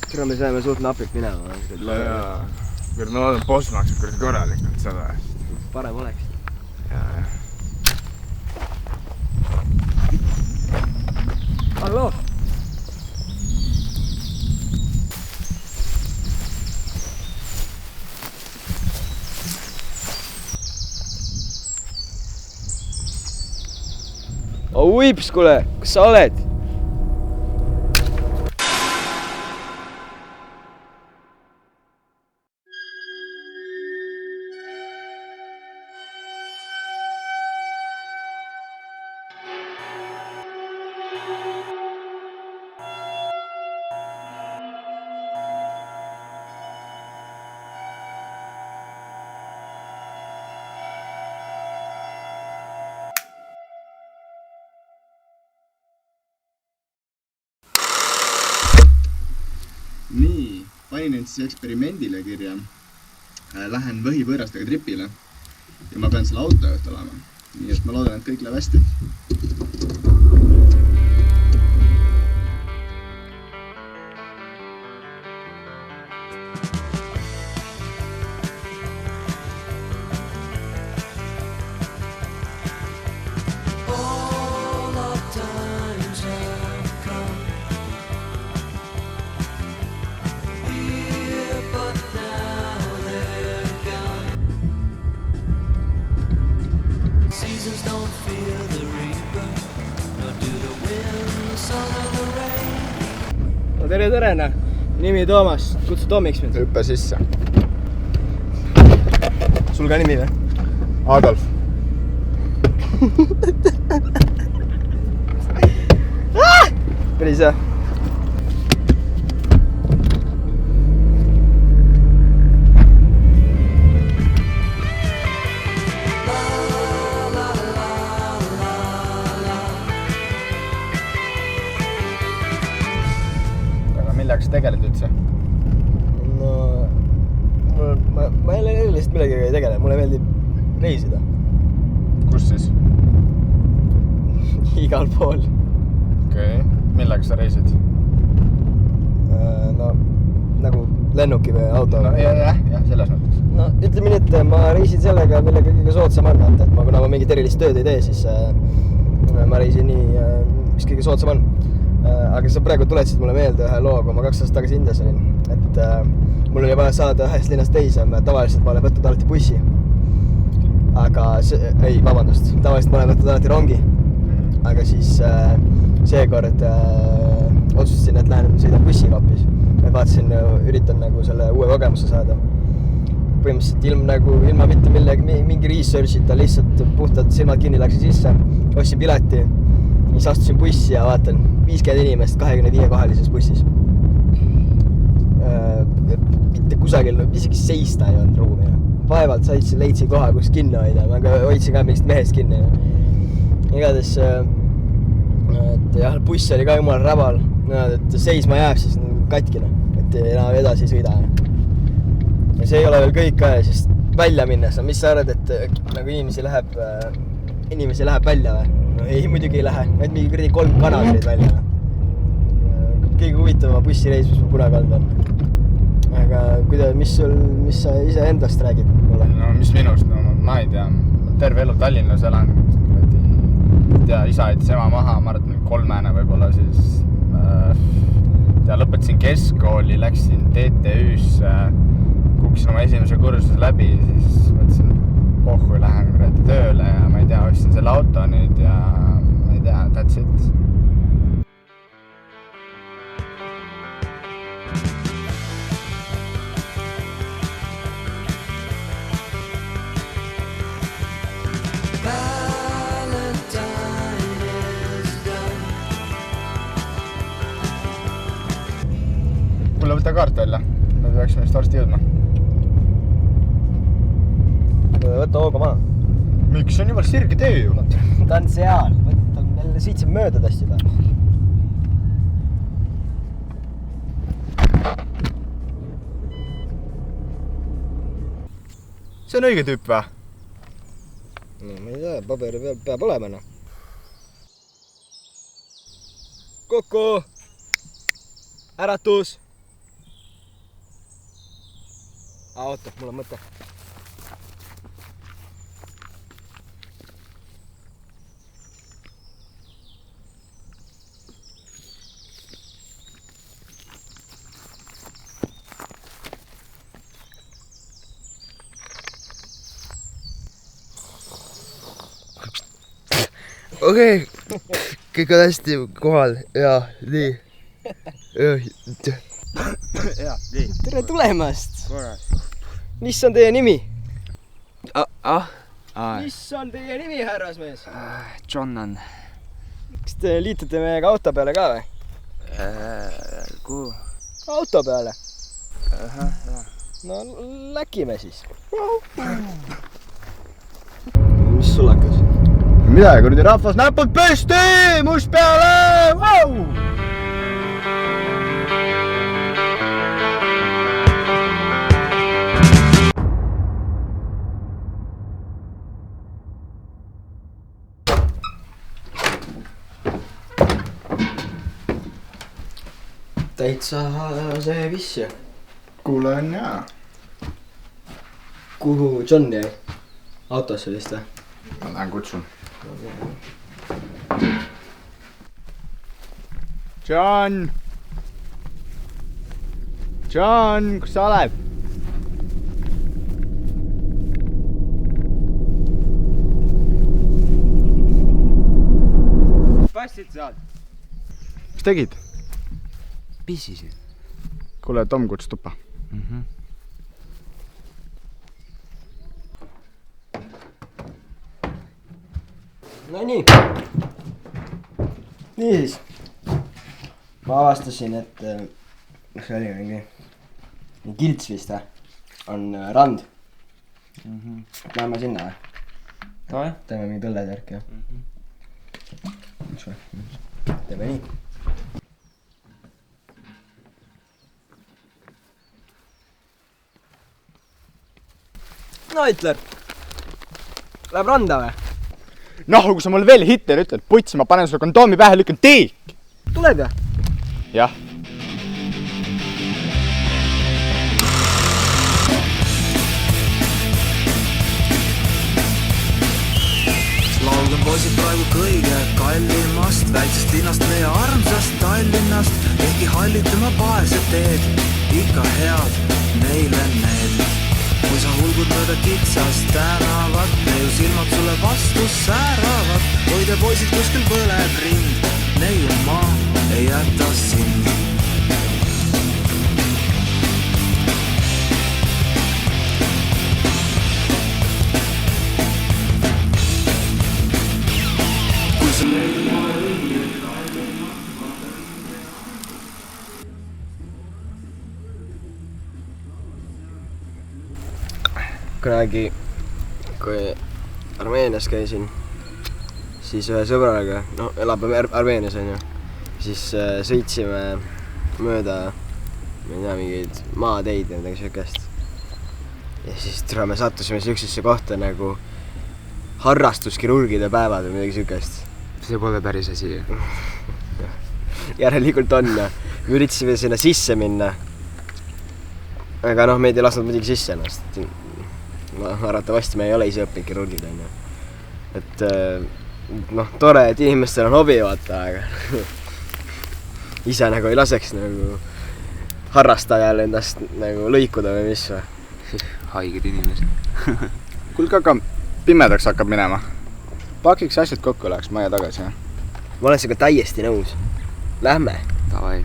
Tere, me saime suht napilt minema. Jaa. Küll ma loodan, boss maksab küll korralikult seda eest. Parem oleks. Jaa. Hallo! Uips, kuule, kus sa oled? Nii, panin end siis eksperimendile kirja. Lähen võhipõõrastega tripile ja ma pean selle autojuht olema. Nii et ma loodan, et kõik läheb hästi. Tere, näe. Nimi Toomas. Kutsu Tomiks mind. Hüppe sisse. Sul ka nimi või? Adolf. Päris hea. Millega sa tegeled üldse? No, ma lihtsalt millegagi ei tegele. Mulle meeldib reisida. Kus siis? Igal pool. Okei. Millega sa reisid? No, nagu lennuki või auto. No, jah, selles mõttes. No, ütleme nii, et ma reisin sellega, millega kõige soodsam on. Et kuna ma mingit erilist tööd ei tee, siis ma reisin nii, mis kõige soodsam on. Aga sa praegu tuletasid mulle meelde ühe loo, kui ma 2 aastat tagasi Indias olin. Et mul oli vaja saada ühest linnast teise. Tavaliselt ma olen võtnud alati bussi. Aga tavaliselt ma olen võtnud alati rongi. Aga siis seekord otsustasin, et lähen sõidan bussiga hoopis. Et vaatasin, üritan nagu selle uue kogemuse saada. Põhimõtteliselt ilma mitte mingi researchita, lihtsalt puhtalt silmad kinni läksin sisse, ostsin pileti. Siis astusin bussi ja vaatan 50 inimest 25-kohalises bussis. Mitte kusagil, isegi seista ei olnud ruumi. Vaevalt leidsin koha, kus kinni hoida. Ma hoidsin ka mingist mehest kinni. Igades, buss oli ka jumala rabal. Et seisma jääb siis katkina, et enam edasi ei sõida. Ja see ei ole veel kõik ka, siis välja minnes. Mis sa arvad, et nagu inimesi läheb välja või? No ei, muidugi ei lähe. Need mingi kuradi 3 kanaleid välja. Kõige huvitava bussireis, mis ma kunagi olnud on. Aga mis sa ise endast räägid mulle? No mis minust? No ma ei tea. Terve elu Tallinnas elan. Isa jättis ema maha, ma arvan, 3-ene võib-olla siis. Lõpetasin keskkooli, läksin TTÜ-sse, kukkisin oma esimese kursuse läbi, siis mõtlesin, pohhu lähen tööle ja ma ei tea, ostsin selle auto nüüd ja ma ei tea, that's it. Kuule, võta kaart välja. Me peaksime just varsti jõudma. Võta hooga maha. Miks? See on juba sirge tee ju. Ta on seal. Meil sõitseb mööda tast juba. See on õige tüüp või? No ma ei tea, paberi peal peab olema. No. Kuku! Äratus! Oota, mul on mõte. Okei, kõik on hästi kohal ja nii. Tere tulemast! Korras. Mis on teie nimi? Aa, Mis on teie nimi, härrasmees? John on. Kas te liitute meiega auto peale ka või? Kuhu? Auto peale. Jah. No läkime siis. Mis sul hakkas? Midagi, kuradi rahvas, näpud püsti, must peale! Wow! Täitsa see vissja. Kuule on jaa. Kuhu John jäi? Autosse vist või? Ma lähen kutsun. John! John, kus sa oled? Passid saad? Mis tegid? Pissisin. Kuule, Tom kutsus tuppa. No nii. Niisiis. Ma avastasin, et see oli mingi Kilts vist on rand. Lähme sinna või? Teeme mingi tõlletärk ja. Teeme nii. No Hitler, läheb randa või? Noh, kui sa mulle veel Hitler ütled, puts, ma panen sulle kondoomi pähe, lükkan tiik! Tuled või? Jah. Laulan poisid praegu kõige kallimast väiksest linnast, meie armsast Tallinnast. Ehkki hallitama paesed teed, ikka head neile need. Kui sa hulgud mööda kitsast tänavat, neiu silmad sulle vastu sääravad. Hoide poisid kuskil põleb rind, neiu maa ei jäta sind. Kui sa kunagi, kui Armeenias käisin, siis ühe sõbraga, no elab Armeenias on ju, siis sõitsime mööda, ma ei tea, mingeid maateid või midagi siukest. Ja siis me sattusime siuksesse kohta nagu harrastuskirurgide päevad või midagi siukest. See pole päris asi. Järelikult on ja me üritasime sinna sisse minna. Aga noh, meid ei lasnud muidugi sisse ennast. Arvatavasti me ei ole ise õppinud kirurgid, on ju. Et noh, tore, et inimestel on hobi vaata, aga ise nagu ei laseks nagu harrastajal endast nagu lõikuda või mis või. Haiged inimesed. Kuulge, aga pimedaks hakkab minema. Pakiks asjad kokku, läheks maja tagasi, jah? Ma olen sinuga täiesti nõus. Lähme. Davai.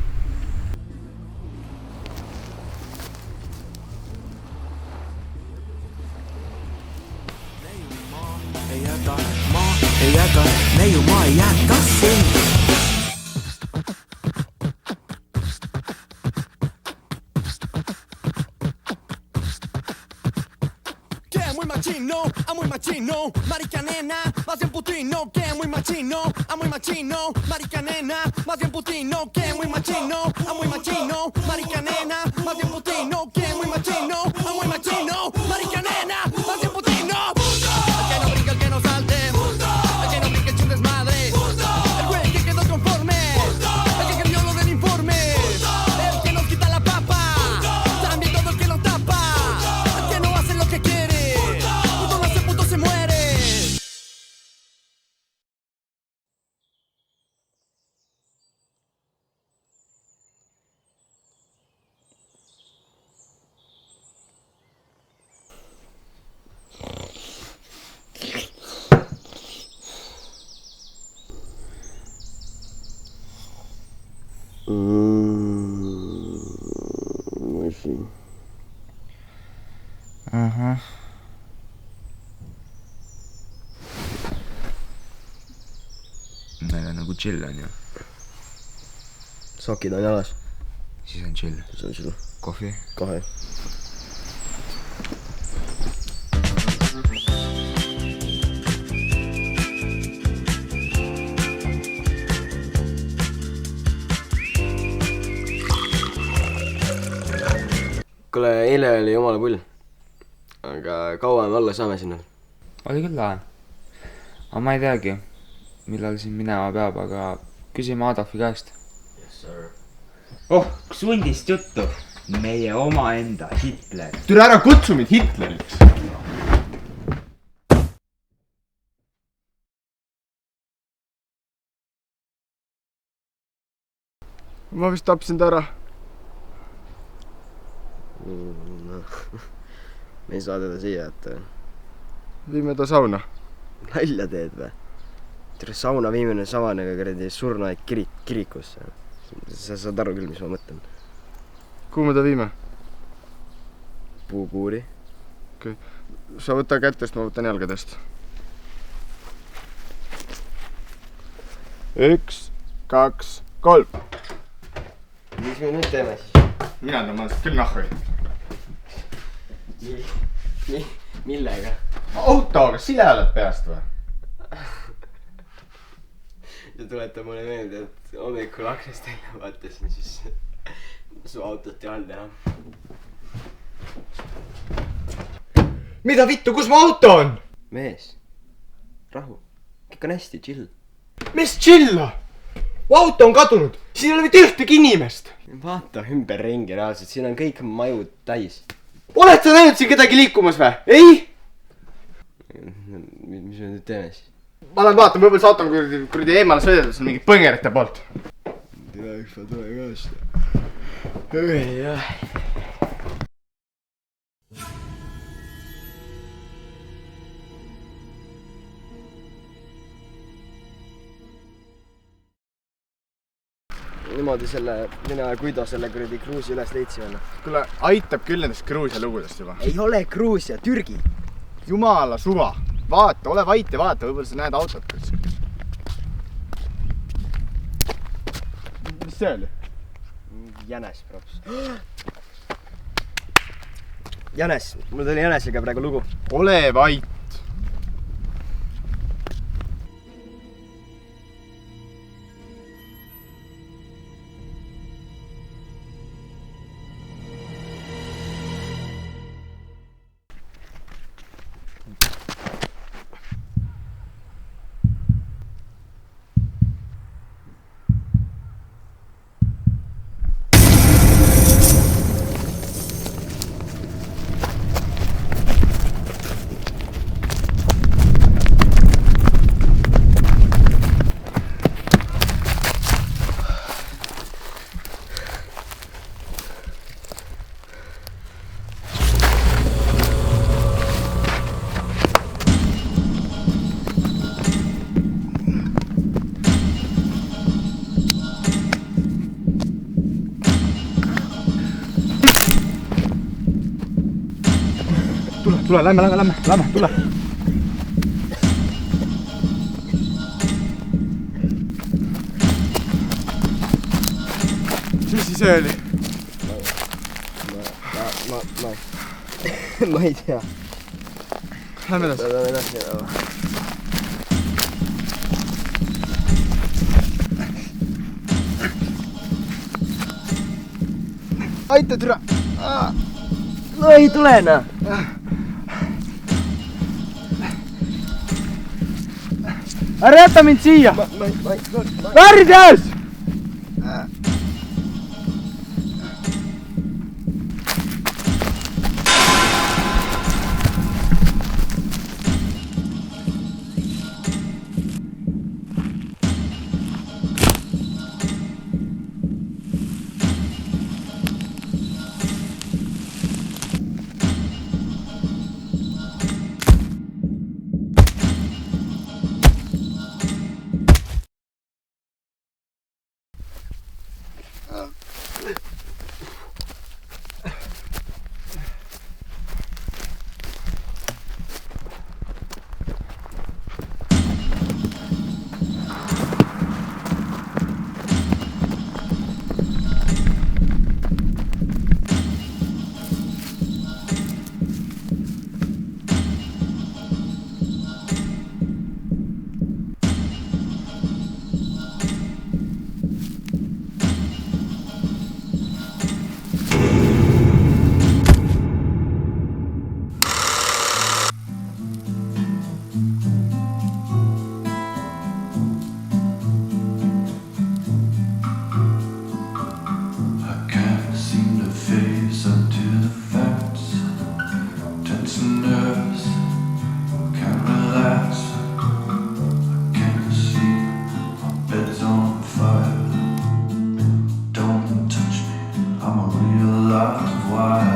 ei jäta, neiu maa ei jäta sind. Muy machino, marica nena, más bien putino, que muy machino, marica nena, más bien putino, que muy machino, marica nena, más bien putino, que muy machino, marica nena, más bien putino. El que no brinca, el que no salte, el que no brinca, echa un desmadre, el güey que quedó conforme, el que cambió lo del informe, el que nos quita la papa, también todo el que lo tapa. meil on nagu chill on ju, sokid on jalas. siis on chill. See on chill. Kohvi? Kohe. Kuule, eile oli jumala pull. Aga kaua me olla saame sinna? Oli küll lahe. Aga ma ei teagi, millal siin minema peab, aga küsime Adolfi käest. Oh, kus hundist juttu? Meie omaenda Hitler. Türa ära kutsu mind Hitleriks! Ma vist tapsin ta ära. Me ei saa teda siia, et... Viime ta sauna. Nalja teed või? Tere, sauna viimine savanega kuradi surnuaeg kirikusse. Sa saad aru küll, mis ma mõtlen. Kuhu me ta viime? Puukuuri. Okay. Sa võta kättest, ma võtan jalgadest. 1, 2, 3. Mis me nüüd teeme siis? Mina tõmban küll nahvi. Millega? Autoga, sile oled peast või? Ja tuleta mulle meelde, et hommikul aknast välja vaatasin, siis su autot ei olnud enam. Mida vittu, kus mu auto on? Mees, rahu. Kõik on hästi, chill. Mis chilla? Auto on kadunud, siin ei ole mitte ühtegi inimest. Vaata ümber ringi reaalselt, siin on kõik maju täis. Oled sa näinud siin kedagi liikumas või? Ei? Mis me nüüd teeme siis? Ma lähen vaatan, võib-olla see auto on kuradi eemale sõidetud, see on mingi põngerite poolt. Tule üks päev tule ka vist. Jah. Niimoodi mina ja Guido selle kuradi Gruusia üles leidsime. Kuule, aitab küll nendest Gruusia lugudest juba. Ei ole Gruusia, Türgi. Jumala suva. Vaata, ole vait ja vaata, võib-olla sa näed autot. Mis see oli? Jänes, props. Jänes, mul tuli Jänesega praegu lugu. Ole vait. Tule, lähme, tule. Mis see oli? Ma ei tea. Lähme edasi. Lähme edasi. Aita, türa! No ei tule enää. Ära jäta mind siia! Värdjas! while.